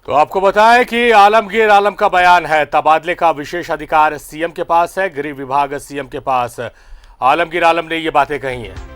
तो आपको बताएं कि आलमगीर आलम का बयान है, तबादले का विशेष अधिकार सीएम के पास है, गृह विभाग सीएम के पास। आलमगीर आलम ने ये बातें कही हैं।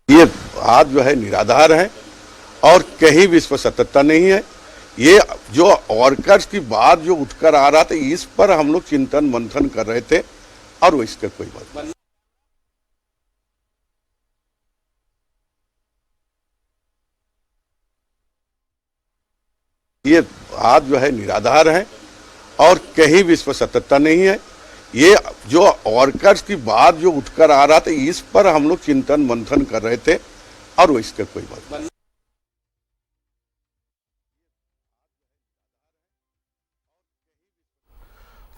ये आज जो है निराधार है और कहीं भी इस पर सत्यता नहीं है। ये जो वर्कर्स की बात जो उठकर आ रहा था, इस पर हम लोग चिंतन मंथन कर रहे थे और वो इसका कोई बात नहीं। ये आज जो है निराधार है और कहीं भी इस पर सत्यता नहीं है। ये जो वर्कर्स की बात जो उठकर आ रहा था, इस पर हम लोग चिंतन मंथन कर रहे थे और वो इसका कोई बात नहीं।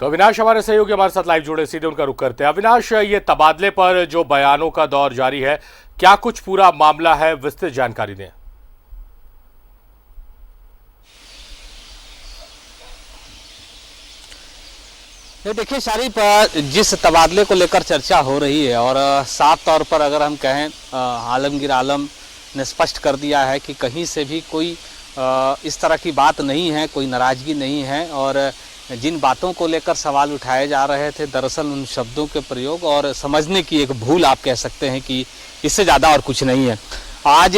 तो अविनाश हमारे सहयोगी हमारे साथ लाइव जुड़े, सीधे उनका रुख करते हैं। अविनाश, ये तबादले पर जो बयानों का दौर जारी है, क्या कुछ पूरा मामला है, विस्तृत जानकारी दें। देखिए शारिफ, जिस तबादले को लेकर चर्चा हो रही है और साफ तौर पर अगर हम कहें, आलमगीर आलम ने स्पष्ट कर दिया है कि कहीं से भी कोई इस तरह की बात नहीं है, कोई नाराज़गी नहीं है। और जिन बातों को लेकर सवाल उठाए जा रहे थे, दरअसल उन शब्दों के प्रयोग और समझने की एक भूल आप कह सकते हैं कि इससे ज़्यादा और कुछ नहीं है। आज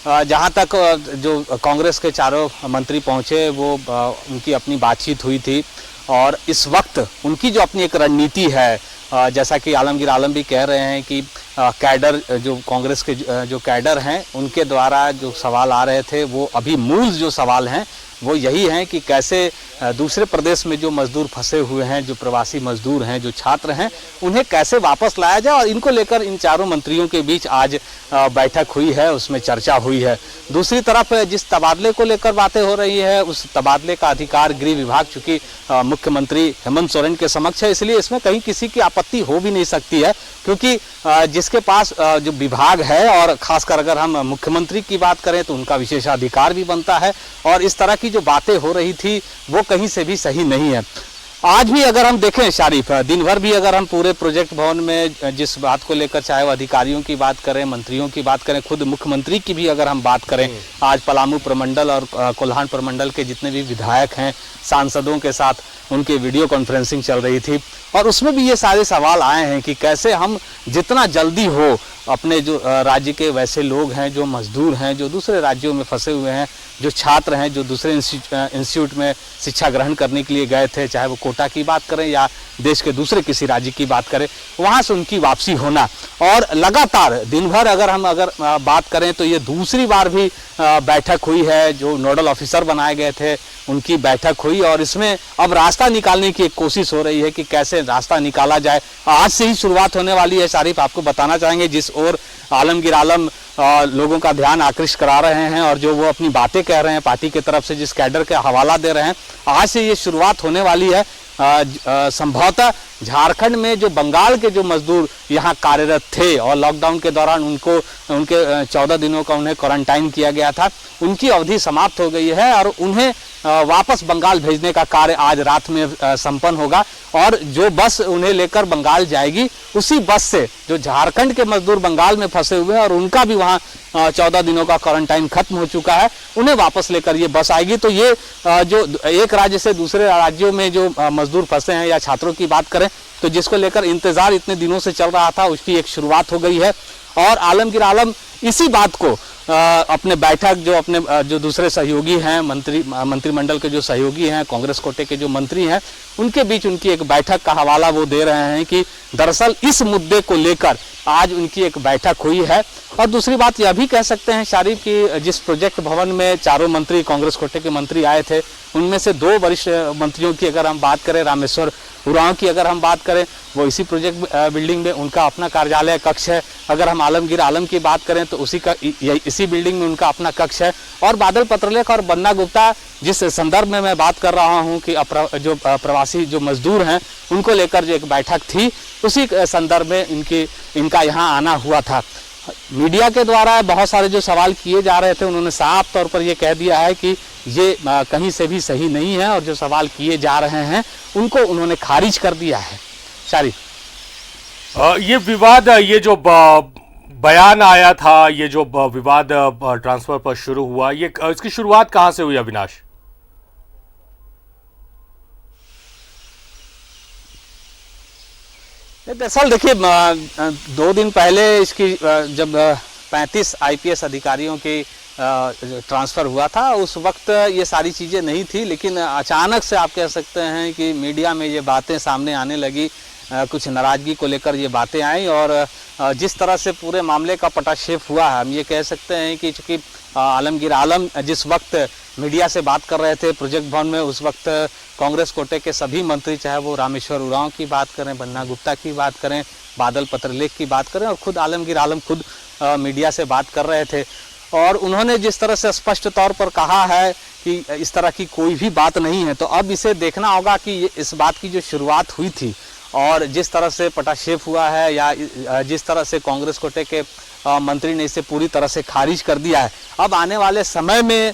जहाँ तक जो कांग्रेस के चारों मंत्री पहुँचे, वो उनकी अपनी बातचीत हुई थी और इस वक्त उनकी जो अपनी एक रणनीति है, जैसा कि आलमगीर आलम भी कह रहे हैं कि कैडर, जो कांग्रेस के जो कैडर हैं, उनके द्वारा जो सवाल आ रहे थे, वो अभी मूल जो सवाल हैं वो यही हैं कि कैसे दूसरे प्रदेश में जो मजदूर फंसे हुए हैं, जो प्रवासी मजदूर हैं, जो छात्र हैं, उन्हें कैसे वापस लाया जाए। और इनको लेकर इन चारों मंत्रियों के बीच आज बैठक हुई है, उसमें चर्चा हुई है। दूसरी तरफ जिस तबादले को लेकर बातें हो रही है, उस तबादले का अधिकार गृह विभाग चूंकि मुख्यमंत्री हेमंत सोरेन के समक्ष है, इसलिए इसमें कहीं किसी की आपत्ति हो भी नहीं सकती है, क्योंकि जिसके पास जो विभाग है, और खासकर अगर हम मुख्यमंत्री की बात करें तो उनका विशेषाधिकार भी बनता है। और इस तरह की जो बातें हो रही थी वो कहीं से भी सही नहीं है। आज भी अगर हम देखें शारिफ, दिन भर भी अगर हम पूरे प्रोजेक्ट भवन में जिस बात को लेकर, चाहे वो अधिकारियों की बात करें, मंत्रियों की बात करें, खुद मुख्यमंत्री की भी अगर हम बात करें, आज पलामू प्रमंडल और कोल्हान प्रमंडल के जितने भी विधायक हैं, सांसदों के साथ उनकी वीडियो कॉन्फ्रेंसिंग चल रही थी और उसमें भी ये सारे सवाल आए हैं कि कैसे हम जितना जल्दी हो अपने जो राज्य के वैसे लोग हैं, जो मजदूर हैं, जो दूसरे राज्यों में फंसे हुए हैं, जो छात्र हैं, जो दूसरे इंस्टीट्यूट में शिक्षा ग्रहण करने के लिए गए थे, चाहे वो कोटा की बात करें या देश के दूसरे किसी राज्य की बात करें, वहाँ से उनकी वापसी होना। और लगातार दिन भर अगर बात करें तो ये दूसरी बार भी बैठक हुई है, जो नोडल ऑफिसर बनाए गए थे उनकी बैठक हुई और इसमें अब रास्ता निकालने की एक कोशिश हो रही है कि कैसे रास्ता निकाला जाए। आज से ही शुरुआत होने वाली है शारिफ, आपको बताना चाहेंगे जिस ओर आलमगीर आलम लोगों का ध्यान आकृष्ट करा रहे हैं और जो वो अपनी बातें कह रहे हैं, पार्टी की तरफ से जिस कैडर का हवाला दे रहे हैं, आज से ये शुरुआत होने वाली है। संभवतः झारखंड में जो बंगाल के जो मजदूर यहाँ कार्यरत थे और लॉकडाउन के दौरान उनके 14 दिनों का उन्हें क्वारंटाइन किया गया था, उनकी अवधि समाप्त हो गई है और उन्हें वापस बंगाल भेजने का कार्य आज रात में संपन्न होगा। और जो बस उन्हें लेकर बंगाल जाएगी, उसी बस से जो झारखंड के मजदूर बंगाल में फंसे हुए हैं और उनका भी वहाँ 14 दिनों का क्वारंटाइन खत्म हो चुका है, उन्हें वापस लेकर ये बस आएगी। तो ये जो एक राज्य से दूसरे राज्यों में जो मजदूर फंसे हैं या छात्रों की बात करें तो जिसको लेकर इंतजार इतने दिनों से चल रहा था, उसकी एक शुरुआत हो गई है। और आलमगीर आलम इसी बात को अपने बैठक जो दूसरे सहयोगी हैं, मंत्रिमंडल के जो सहयोगी हैं, कांग्रेस कोटे के जो मंत्री हैं, उनके बीच उनकी एक बैठक का हवाला वो दे रहे हैं कि दरअसल इस मुद्दे को लेकर आज उनकी एक बैठक हुई है। और दूसरी बात यह भी कह सकते हैं शारिफ कि जिस प्रोजेक्ट भवन में चारों मंत्री, कांग्रेस कोटे के मंत्री आए थे, उनमें से 2 वरिष्ठ मंत्रियों की अगर हम बात करें, रामेश्वर उरांव की अगर हम बात करें, वो इसी प्रोजेक्ट बिल्डिंग में उनका अपना कार्यालय कक्ष है। अगर हम आलमगीर आलम की बात करें तो इसी बिल्डिंग में उनका अपना कक्ष है। और बादल पत्रलेख और बन्ना गुप्ता, जिस संदर्भ में मैं बात कर रहा हूं कि जो प्रवासी जो मजदूर हैं उनको लेकर जो एक बैठक थी, उसी संदर्भ में इनका यहाँ आना हुआ था। मीडिया के द्वारा बहुत सारे जो सवाल किए जा रहे थे, उन्होंने साफ तौर पर ये कह दिया है कि ये कहीं से भी सही नहीं है और जो सवाल किए जा रहे हैं उनको उन्होंने खारिज कर दिया है। शारिफ, ये विवाद, ये जो बयान आया था, ये जो विवाद ट्रांसफर पर शुरू हुआ, ये इसकी शुरुआत कहां से हुई अविनाश? दरअसल देखिए, 2 दिन पहले इसकी जब 35 आईपीएस अधिकारियों की ट्रांसफ़र हुआ था, उस वक्त ये सारी चीज़ें नहीं थी। लेकिन अचानक से आप कह सकते हैं कि मीडिया में ये बातें सामने आने लगी, कुछ नाराज़गी को लेकर ये बातें आई और जिस तरह से पूरे मामले का पटाक्षेप हुआ है, हम ये कह सकते हैं कि चूँकि आलमगीर आलम जिस वक्त मीडिया से बात कर रहे थे प्रोजेक्ट भवन में, उस वक्त कांग्रेस कोटे के सभी मंत्री, चाहे वो रामेश्वर उरांव की बात करें, बन्ना गुप्ता की बात करें, बादल पत्रलेख की बात करें, और खुद आलमगीर आलम खुद मीडिया से बात कर रहे थे। और उन्होंने जिस तरह से स्पष्ट तौर पर कहा है कि इस तरह की कोई भी बात नहीं है, तो अब इसे देखना होगा कि इस बात की जो शुरुआत हुई थी और जिस तरह से पटाक्षेप हुआ है या जिस तरह से कांग्रेस कोटे के मंत्री ने इसे पूरी तरह से खारिज कर दिया है, अब आने वाले समय में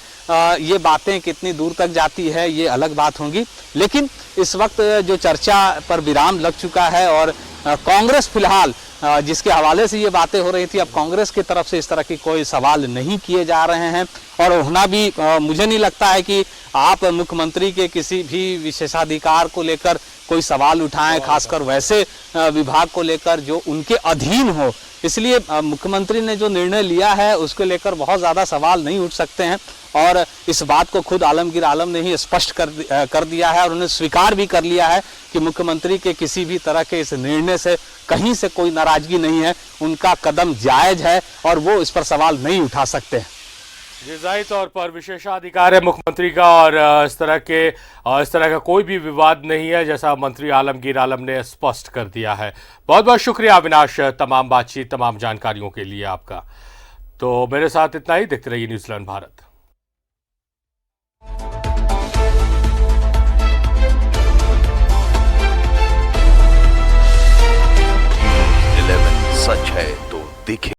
ये बातें कितनी दूर तक जाती है ये अलग बात होगी। लेकिन इस वक्त जो चर्चा पर विराम लग चुका है और कांग्रेस फिलहाल जिसके हवाले से ये बातें हो रही थी, अब कांग्रेस की तरफ से इस तरह की कोई सवाल नहीं किए जा रहे हैं। और होना भी मुझे नहीं लगता है कि आप मुख्यमंत्री के किसी भी विशेषाधिकार को लेकर कोई सवाल उठाएं, खासकर वैसे विभाग को लेकर जो उनके अधीन हो। इसलिए मुख्यमंत्री ने जो निर्णय लिया है उसको लेकर बहुत ज़्यादा सवाल नहीं उठ सकते हैं। और इस बात को खुद आलमगीर आलम ने ही स्पष्ट कर दिया है और उन्होंने स्वीकार भी कर लिया है कि मुख्यमंत्री के किसी भी तरह के इस निर्णय से कहीं से कोई नाराजगी नहीं है, उनका कदम जायज है और वो इस पर सवाल नहीं उठा सकते हैं। जी, जाहिर तौर पर विशेषाधिकार है मुख्यमंत्री का और इस तरह का कोई भी विवाद नहीं है, जैसा मंत्री आलमगीर आलम ने स्पष्ट कर दिया है। बहुत बहुत शुक्रिया अविनाश, तमाम बातचीत, तमाम जानकारियों के लिए आपका। तो मेरे साथ इतना ही, देखते रहिए न्यूजीलैंड भारत। सच है तो दिखे।